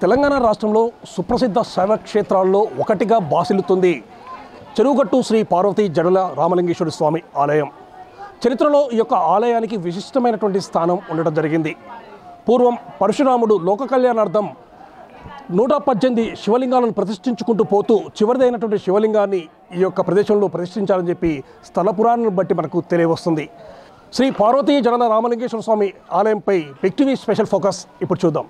తెలంగాణ రాష్ట్రంలో సుప్రసిద్ధ శైవ క్షేత్రాల్లో ఒకటిగా బాసిల్లుతుంది చెరువుగట్టు శ్రీ పార్వతీ జడల రామలింగేశ్వర స్వామి ఆలయం. చరిత్రలో ఈ యొక్క ఆలయానికి విశిష్టమైనటువంటి స్థానం ఉండడం జరిగింది. పూర్వం పరశురాముడు లోక కళ్యాణార్థం 118 శివలింగాలను ప్రతిష్ఠించుకుంటూ పోతూ చివరిదైనటువంటి శివలింగాన్ని ఈ యొక్క ప్రదేశంలో ప్రతిష్ఠించాలని చెప్పి స్థల పురాణాలను బట్టి మనకు తెలియవస్తుంది. శ్రీ పార్వతీ జడల రామలింగేశ్వర స్వామి ఆలయంపై బిగ్ టీవీ స్పెషల్ ఫోకస్ ఇప్పుడు చూద్దాం.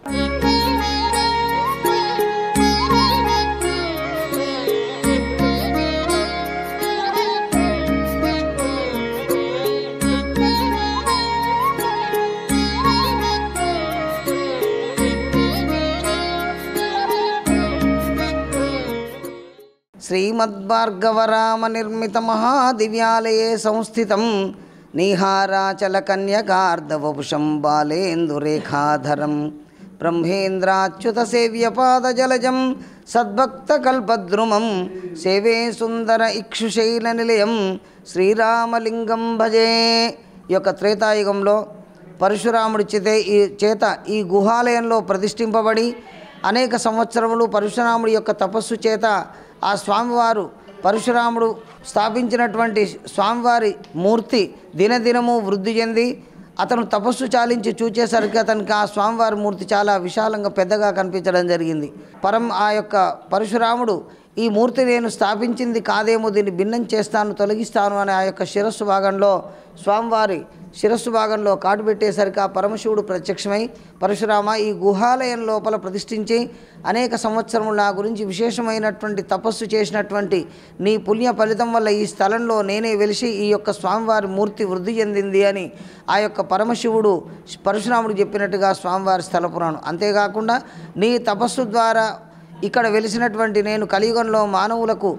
శ్రీమద్భార్గవరామ నిర్మిత మహాదివ్యాలయే సంస్థితం నిహారాచల కన్యకార్ధవపుషం బాలేందురేఖాధరం బ్రహ్మేంద్రాచ్యుత సేవ్యపాదజలజం సద్భక్తకల్పద్రుమం సేవే సుందర ఇక్షుశైల నిలయం శ్రీరామలింగం భజే. ఈ యొక్క త్రేతాయుగంలో పరశురాముడి చేత ఈ గుహాలయంలో ప్రతిష్ఠింపబడి అనేక సంవత్సరములు పరశురాముడి యొక్క తపస్సు చేత ఆ స్వామివారు పరశురాముడు స్థాపించినటువంటి స్వామివారి మూర్తి దినదినము వృద్ధి చెంది అతను తపస్సు చాలించి చూచేసరికి అతనికి ఆ స్వామివారి మూర్తి చాలా విశాలంగా పెద్దగా కనిపించడం జరిగింది. ఆ యొక్క పరశురాముడు ఈ మూర్తి నేను స్థాపించింది కాదేమో, దీన్ని భిన్నం చేస్తాను, తొలగిస్తాను అని ఆ యొక్క శిరస్సు భాగంలో స్వామివారి శిరస్సు భాగంలో కాటు పెట్టేసరికి ఆ పరమశివుడు ప్రత్యక్షమై, పరశురామ ఈ గుహాలయం లోపల ప్రతిష్ఠించి అనేక సంవత్సరములు నా గురించి విశేషమైనటువంటి తపస్సు చేసినటువంటి నీ పుణ్య ఫలితం వల్ల ఈ స్థలంలో నేనే వెలిసి ఈ యొక్క స్వామివారి మూర్తి వృద్ధి చెందింది అని ఆ యొక్క పరమశివుడు పరశురాముడు చెప్పినట్టుగా స్వామివారి స్థల పురాణం. అంతేకాకుండా నీ తపస్సు ద్వారా ఇక్కడ వెలిసినటువంటి నేను కలియుగంలో మానవులకు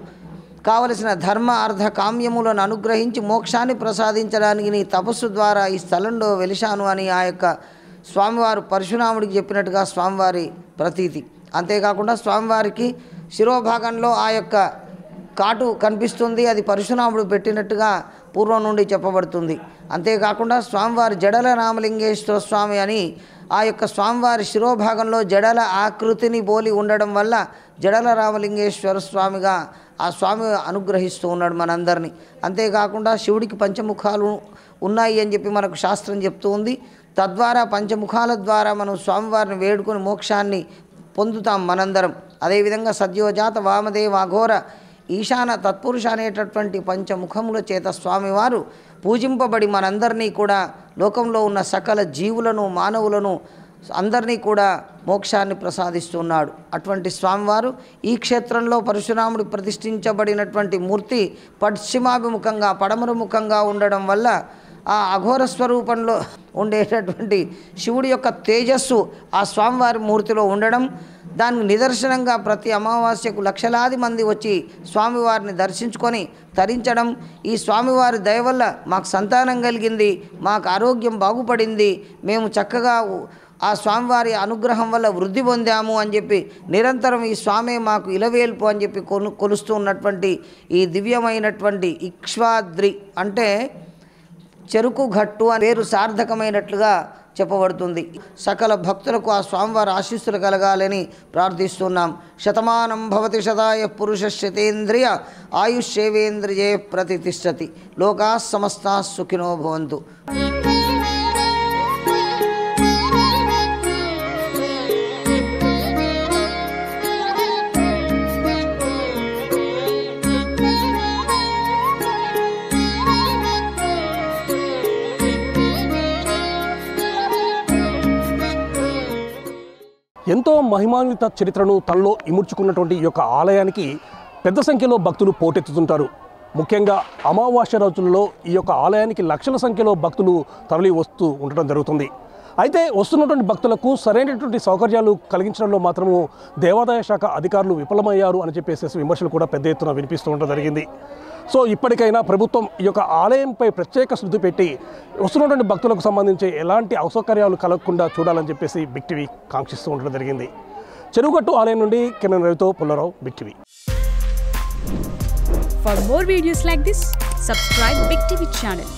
కావలసిన ధర్మ అర్థ కామ్యములను అనుగ్రహించి మోక్షాన్ని ప్రసాదించడానికి నీ తపస్సు ద్వారా ఈ స్థలంలో వెలిశాను అని ఆ యొక్క స్వామివారు పరశురాముడికి చెప్పినట్టుగా స్వామివారి ప్రతీతి. అంతేకాకుండా స్వామివారికి శిరోభాగంలో ఆ యొక్క కాటు కనిపిస్తుంది, అది పరశురాముడు పెట్టినట్టుగా పూర్వం నుండి చెప్పబడుతుంది. అంతేకాకుండా స్వామివారి జడల రామలింగేశ్వర స్వామి అని ఆ యొక్క స్వామివారి శిరోభాగంలో జడల ఆకృతిని పోలి ఉండడం వల్ల జడల రామలింగేశ్వర స్వామిగా ఆ స్వామి అనుగ్రహిస్తూ ఉన్నాడు మనందరినీ. అంతేకాకుండా శివుడికి పంచముఖాలు ఉన్నాయి అని చెప్పి మనకు శాస్త్రం చెప్తూ ఉంది. తద్వారా పంచముఖాల ద్వారా మనం స్వామివారిని వేడుకొని మోక్షాన్ని పొందుతాం మనందరం. అదేవిధంగా సద్యోజాత వామదేవ అఘోర ఈశాన తత్పురుష అనేటటువంటి పంచముఖముల చేత స్వామివారు పూజింపబడి మనందరినీ కూడా లోకంలో ఉన్న సకల జీవులను మానవులను అందరినీ కూడా మోక్షాన్ని ప్రసాదిస్తున్నాడు. అటువంటి స్వామివారు ఈ క్షేత్రంలో పరశురాముడు ప్రతిష్ఠించబడినటువంటి మూర్తి పశ్చిమాభిముఖంగా పడమరముఖంగా ఉండడం వల్ల ఆ అఘోర స్వరూపంలో ఉండేటటువంటి శివుడి యొక్క తేజస్సు ఆ స్వామివారి మూర్తిలో ఉండడం, దానికి నిదర్శనంగా ప్రతి అమావాస్యకు లక్షలాది మంది వచ్చి స్వామివారిని దర్శించుకొని తరించడం, ఈ స్వామివారి దయ వల్ల మాకు సంతానం కలిగింది, మాకు ఆరోగ్యం బాగుపడింది, మేము చక్కగా ఆ స్వామివారి అనుగ్రహం వల్ల వృద్ధి పొందాము అని చెప్పి నిరంతరం ఈ స్వామి మాకు ఇలవేల్పు అని చెప్పి కొలుస్తూ ఉన్నటువంటి ఈ దివ్యమైనటువంటి ఇక్ష్వాద్రి అంటే చెరుకు గట్టు అనే పేరు సార్థకమైనట్లుగా చెప్పబడుతుంది. సకల భక్తులకు ఆ స్వామివారి ఆశీస్సులు కలగాలని ప్రార్థిస్తున్నాం. శతమానం భవతి శతాయ పురుష శతేంద్రియ ఆయుష్యేవేంద్రియే ప్రతిష్టతి. లోకా సమస్తా సుఖినో భవంతు. ఎంతో మహిమాన్విత చరిత్రను తనలో ఇముడ్చుకున్నటువంటి ఈ యొక్క ఆలయానికి పెద్ద సంఖ్యలో భక్తులు పోటెత్తుతుంటారు. ముఖ్యంగా అమావాస్య రోజుల్లో ఈ యొక్క ఆలయానికి లక్షల సంఖ్యలో భక్తులు తరలి వస్తూ ఉండడం జరుగుతుంది. అయితే వస్తున్నటువంటి భక్తులకు సరైనటువంటి సౌకర్యాలు కలిగించడంలో మాత్రము దేవాదాయ శాఖ అధికారులు విఫలమయ్యారు అని చెప్పేసి విమర్శలు కూడా పెద్ద ఎత్తున వినిపిస్తూ ఉండడం జరిగింది. సో ఇప్పటికైనా ప్రభుత్వం ఈ యొక్క ఆలయంపై ప్రత్యేక శ్రద్ధ పెట్టి వస్తున్నటువంటి భక్తులకు సంబంధించి ఎలాంటి అసౌకర్యాలు కలగకుండా చూడాలని చెప్పేసి బిగ్ టీవీ కాంక్షిస్తూ ఉండడం జరిగింది. చెరువుగట్టు ఆలయం నుండి కెమెరా రవితో Pullarao, big TV. For more videos like this, subscribe Big TV channel.